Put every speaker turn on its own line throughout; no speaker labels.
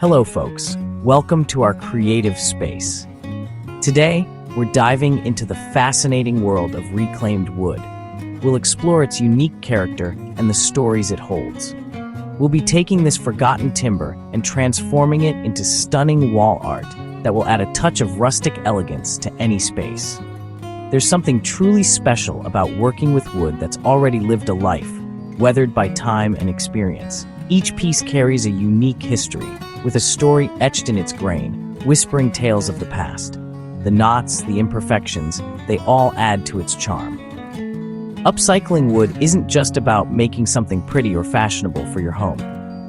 Hello folks, welcome to our creative space. Today, we're diving into the fascinating world of reclaimed wood. We'll explore its unique character and the stories it holds. We'll be taking this forgotten timber and transforming it into stunning wall art that will add a touch of rustic elegance to any space. There's something truly special about working with wood that's already lived a life, weathered by time and experience. Each piece carries a unique history, with a story etched in its grain, whispering tales of the past. The knots, the imperfections, they all add to its charm. Upcycling wood isn't just about making something pretty or fashionable for your home.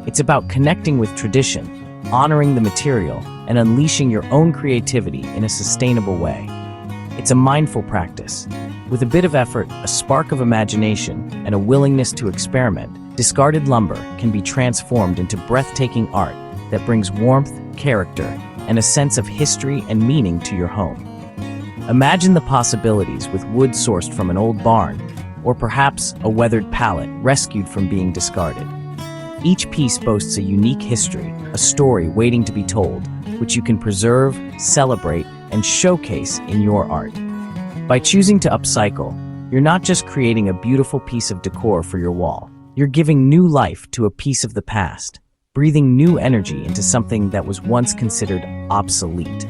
It's about connecting with tradition, honoring the material, and unleashing your own creativity in a sustainable way. It's a mindful practice. With a bit of effort, a spark of imagination, and a willingness to experiment, discarded lumber can be transformed into breathtaking art that brings warmth, character, and a sense of history and meaning to your home. Imagine the possibilities with wood sourced from an old barn, or perhaps a weathered pallet rescued from being discarded. Each piece boasts a unique history, a story waiting to be told, which you can preserve, celebrate, and showcase in your art. By choosing to upcycle, you're not just creating a beautiful piece of decor for your wall. You're giving new life to a piece of the past, breathing new energy into something that was once considered obsolete.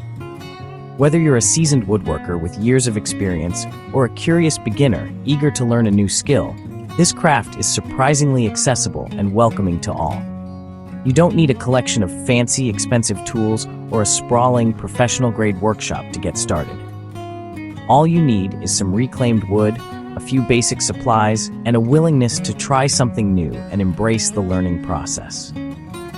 Whether you're a seasoned woodworker with years of experience or a curious beginner eager to learn a new skill, this craft is surprisingly accessible and welcoming to all. You don't need a collection of fancy, expensive tools or a sprawling, professional-grade workshop to get started. All you need is some reclaimed wood, a few basic supplies, and a willingness to try something new and embrace the learning process.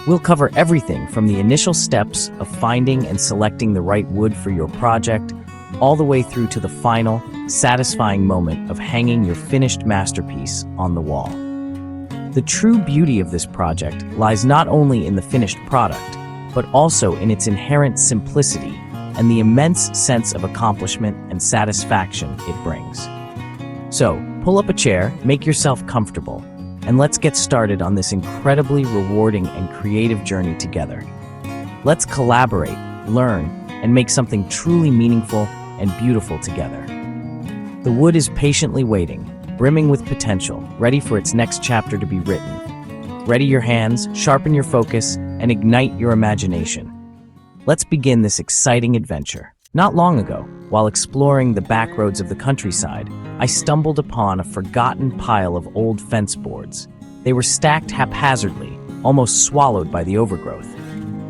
We'll cover everything from the initial steps of finding and selecting the right wood for your project, all the way through to the final, satisfying moment of hanging your finished masterpiece on the wall. The true beauty of this project lies not only in the finished product, but also in its inherent simplicity and the immense sense of accomplishment and satisfaction it brings. So, pull up a chair, make yourself comfortable, and let's get started on this incredibly rewarding and creative journey together. Let's collaborate, learn, and make something truly meaningful and beautiful together. The wood is patiently waiting, brimming with potential, ready for its next chapter to be written. Ready your hands, sharpen your focus, and ignite your imagination. Let's begin this exciting adventure. Not long ago, while exploring the back roads of the countryside, I stumbled upon a forgotten pile of old fence boards. They were stacked haphazardly, almost swallowed by the overgrowth.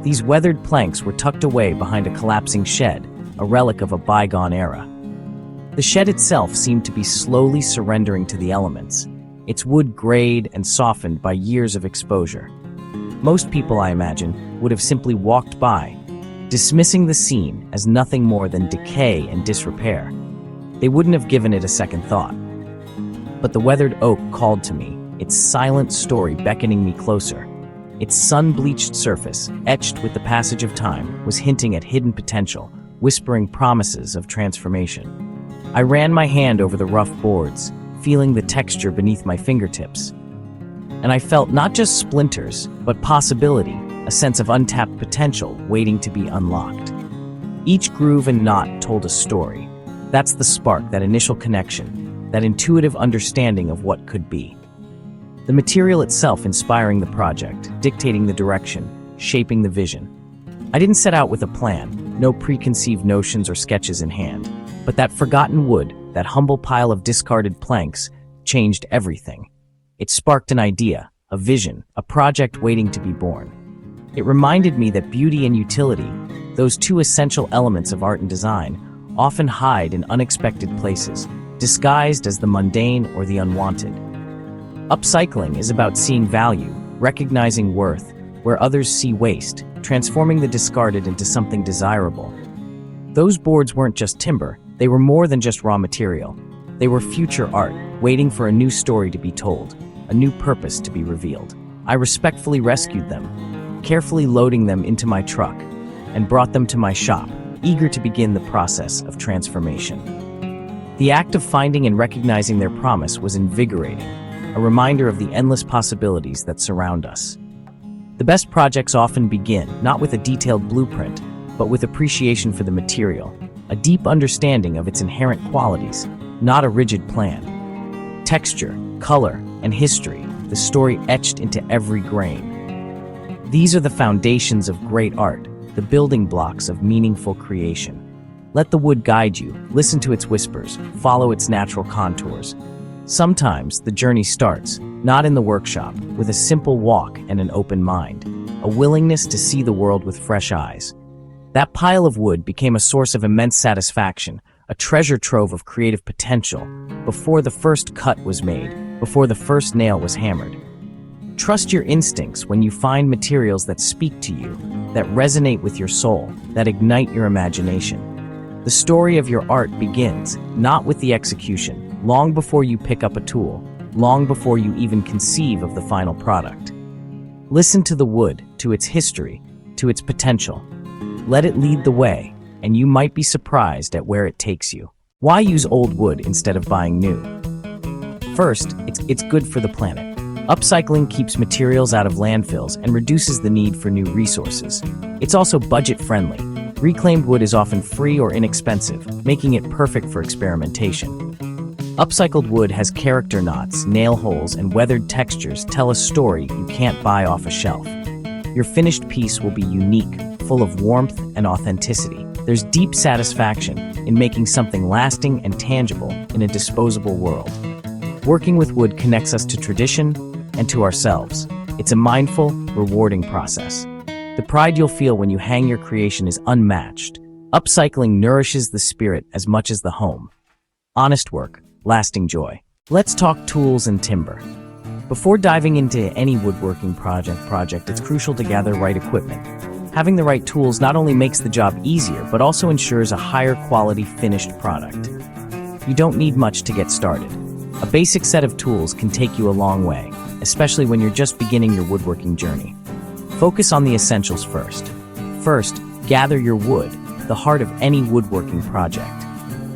These weathered planks were tucked away behind a collapsing shed, a relic of a bygone era. The shed itself seemed to be slowly surrendering to the elements, its wood grayed and softened by years of exposure. Most people, I imagine, would have simply walked by, dismissing the scene as nothing more than decay and disrepair. They wouldn't have given it a second thought. But the weathered oak called to me, its silent story beckoning me closer. Its sun-bleached surface, etched with the passage of time, was hinting at hidden potential, whispering promises of transformation. I ran my hand over the rough boards, feeling the texture beneath my fingertips. And I felt not just splinters, but possibility, a sense of untapped potential waiting to be unlocked. Each groove and knot told a story. That's the spark, that initial connection, that intuitive understanding of what could be. The material itself inspiring the project, dictating the direction, shaping the vision. I didn't set out with a plan, no preconceived notions or sketches in hand, but that forgotten wood, that humble pile of discarded planks, changed everything. It sparked an idea, a vision, a project waiting to be born. It reminded me that beauty and utility, those two essential elements of art and design, often hide in unexpected places, disguised as the mundane or the unwanted. Upcycling is about seeing value, recognizing worth where others see waste, transforming the discarded into something desirable. Those boards weren't just timber, they were more than just raw material. They were future art, waiting for a new story to be told, a new purpose to be revealed. I respectfully rescued them, carefully loading them into my truck, and brought them to my shop, eager to begin the process of transformation. The act of finding and recognizing their promise was invigorating, a reminder of the endless possibilities that surround us. The best projects often begin not with a detailed blueprint, but with appreciation for the material, a deep understanding of its inherent qualities, not a rigid plan. Texture, color, and history, the story etched into every grain. These are the foundations of great art, the building blocks of meaningful creation. Let the wood guide you, listen to its whispers, follow its natural contours. Sometimes the journey starts, not in the workshop, with a simple walk and an open mind, a willingness to see the world with fresh eyes. That pile of wood became a source of immense satisfaction, a treasure trove of creative potential, before the first cut was made, before the first nail was hammered. Trust your instincts when you find materials that speak to you, that resonate with your soul, that ignite your imagination. The story of your art begins, not with the execution, long before you pick up a tool, long before you even conceive of the final product. Listen to the wood, to its history, to its potential. Let it lead the way, and you might be surprised at where it takes you. Why use old wood instead of buying new? First, it's good for the planet. Upcycling keeps materials out of landfills and reduces the need for new resources. It's also budget-friendly. Reclaimed wood is often free or inexpensive, making it perfect for experimentation. Upcycled wood has character knots, nail holes, and weathered textures tell a story you can't buy off a shelf. Your finished piece will be unique, full of warmth and authenticity. There's deep satisfaction in making something lasting and tangible in a disposable world. Working with wood connects us to tradition and to ourselves. It's a mindful, rewarding process. The pride you'll feel when you hang your creation is unmatched. Upcycling nourishes the spirit as much as the home. Honest work, lasting joy. Let's talk tools and timber. Before diving into any woodworking project, it's crucial to gather right equipment. Having the right tools not only makes the job easier, but also ensures a higher quality finished product. You don't need much to get started. A basic set of tools can take you a long way, especially when you're just beginning your woodworking journey. Focus on the essentials first. First, gather your wood, the heart of any woodworking project.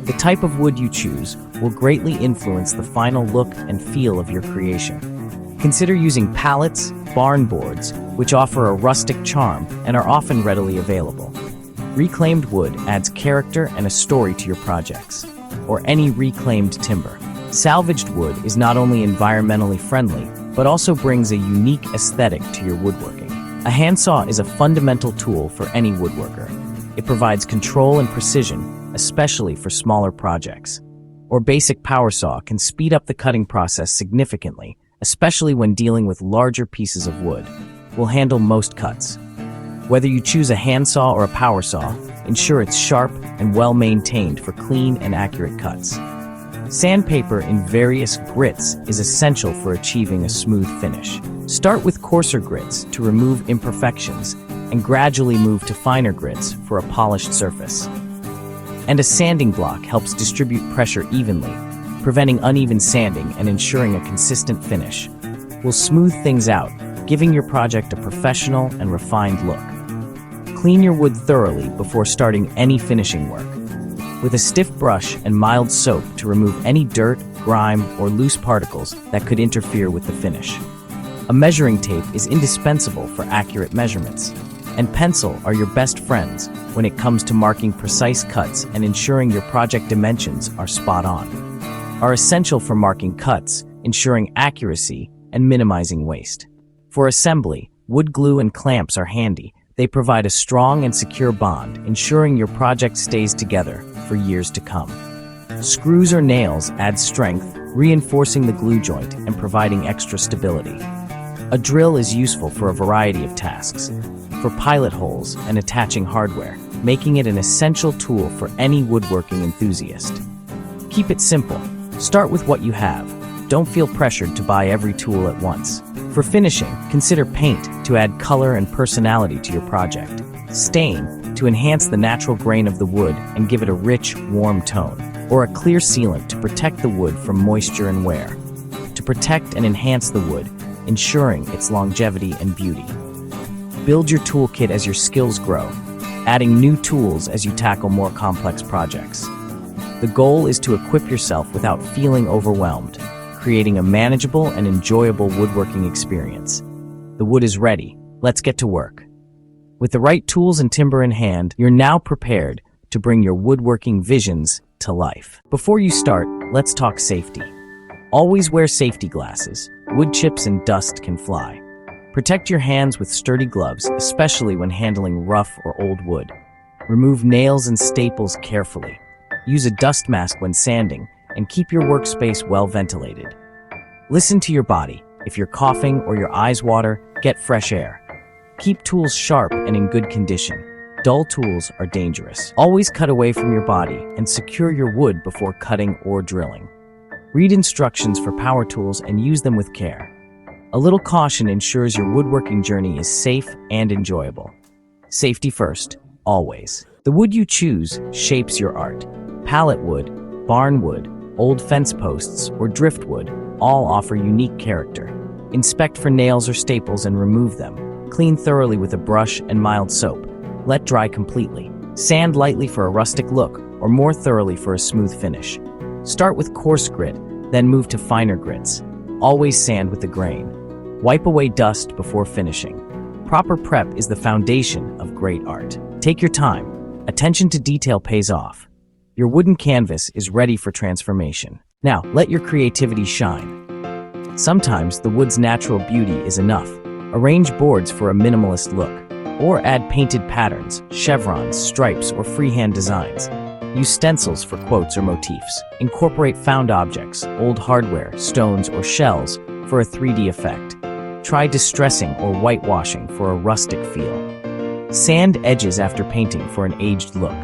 The type of wood you choose will greatly influence the final look and feel of your creation. Consider using pallets, barn boards, which offer a rustic charm and are often readily available. Reclaimed wood adds character and a story to your projects, or any reclaimed timber. Salvaged wood is not only environmentally friendly, but also brings a unique aesthetic to your woodworking. A handsaw is a fundamental tool for any woodworker. It provides control and precision, especially for smaller projects. Or basic power saw can speed up the cutting process significantly, especially when dealing with larger pieces of wood. Will handle most cuts. Whether you choose a handsaw or a power saw, ensure it's sharp and well-maintained for clean and accurate cuts. Sandpaper in various grits is essential for achieving a smooth finish. Start with coarser grits to remove imperfections and gradually move to finer grits for a polished surface. And a sanding block helps distribute pressure evenly, preventing uneven sanding and ensuring a consistent finish. Will smooth things out, giving your project a professional and refined look. Clean your wood thoroughly before starting any finishing work. With a stiff brush and mild soap to remove any dirt, grime, or loose particles that could interfere with the finish. A measuring tape is indispensable for accurate measurements, and pencil are your best friends when it comes to marking precise cuts and ensuring your project dimensions are spot on. Are essential for marking cuts, ensuring accuracy, and minimizing waste. For assembly, wood glue and clamps are handy. They provide a strong and secure bond, ensuring your project stays together for years to come. Screws or nails add strength, reinforcing the glue joint and providing extra stability. A drill is useful for a variety of tasks, for pilot holes and attaching hardware, making it an essential tool for any woodworking enthusiast. Keep it simple. Start with what you have. Don't feel pressured to buy every tool at once. For finishing, consider paint to add color and personality to your project. Stain to enhance the natural grain of the wood and give it a rich, warm tone. Or a clear sealant to protect the wood from moisture and wear. To protect and enhance the wood, ensuring its longevity and beauty. Build your toolkit as your skills grow, adding new tools as you tackle more complex projects. The goal is to equip yourself without feeling overwhelmed, creating a manageable and enjoyable woodworking experience. The wood is ready. Let's get to work. With the right tools and timber in hand, you're now prepared to bring your woodworking visions to life. Before you start, let's talk safety. Always wear safety glasses. Wood chips and dust can fly. Protect your hands with sturdy gloves, especially when handling rough or old wood. Remove nails and staples carefully. Use a dust mask when sanding, and keep your workspace well ventilated. Listen to your body. If you're coughing or your eyes water, get fresh air. Keep tools sharp and in good condition. Dull tools are dangerous. Always cut away from your body and secure your wood before cutting or drilling. Read instructions for power tools and use them with care. A little caution ensures your woodworking journey is safe and enjoyable. Safety first, always. The wood you choose shapes your art. Pallet wood, barn wood, old fence posts, or driftwood all offer unique character. Inspect for nails or staples and remove them. Clean thoroughly with a brush and mild soap. Let dry completely. Sand lightly for a rustic look, or more thoroughly for a smooth finish. Start with coarse grit, then move to finer grits. Always sand with the grain. Wipe away dust before finishing. Proper prep is the foundation of great art. Take your time. Attention to detail pays off. Your wooden canvas is ready for transformation. Now, let your creativity shine. Sometimes the wood's natural beauty is enough. Arrange boards for a minimalist look, or add painted patterns, chevrons, stripes, or freehand designs. Use stencils for quotes or motifs. Incorporate found objects, old hardware, stones, or shells for a 3D effect. Try distressing or whitewashing for a rustic feel. Sand edges after painting for an aged look.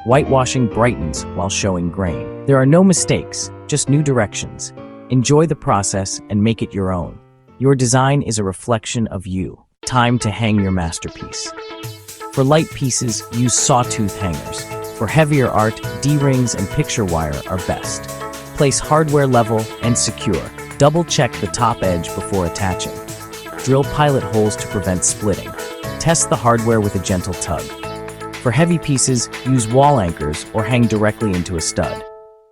Whitewashing brightens while showing grain. There are no mistakes, just new directions. Enjoy the process and make it your own. Your design is a reflection of you. Time to hang your masterpiece. For light pieces, use sawtooth hangers. For heavier art, D-rings and picture wire are best. Place hardware level and secure. Double-check the top edge before attaching. Drill pilot holes to prevent splitting. Test the hardware with a gentle tug. For heavy pieces, use wall anchors or hang directly into a stud.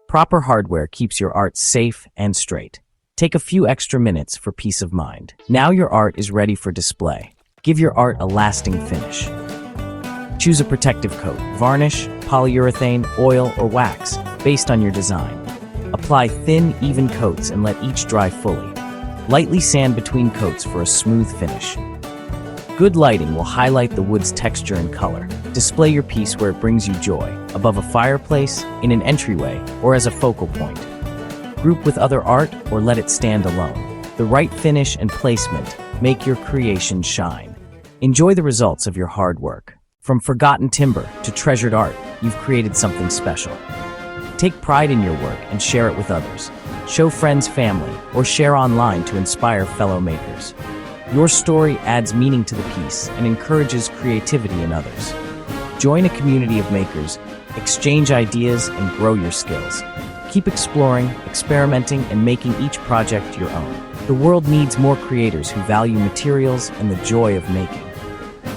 Proper hardware keeps your art safe and straight. Take a few extra minutes for peace of mind. Now your art is ready for display. Give your art a lasting finish. Choose a protective coat, varnish, polyurethane, oil, or wax, based on your design. Apply thin, even coats and let each dry fully. Lightly sand between coats for a smooth finish. Good lighting will highlight the wood's texture and color. Display your piece where it brings you joy, above a fireplace, in an entryway, or as a focal point. Group with other art or let it stand alone. The right finish and placement make your creation shine. Enjoy the results of your hard work. From forgotten timber to treasured art, you've created something special. Take pride in your work and share it with others. Show friends, family, or share online to inspire fellow makers. Your story adds meaning to the piece and encourages creativity in others. Join a community of makers, exchange ideas, and grow your skills. Keep exploring, experimenting, and making each project your own. The world needs more creators who value materials and the joy of making.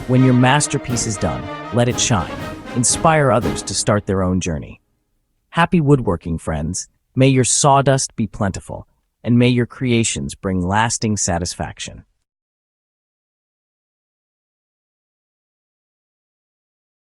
When your masterpiece is done, let it shine. Inspire others to start their own journey. Happy woodworking, friends. May your sawdust be plentiful, and may your creations bring lasting satisfaction.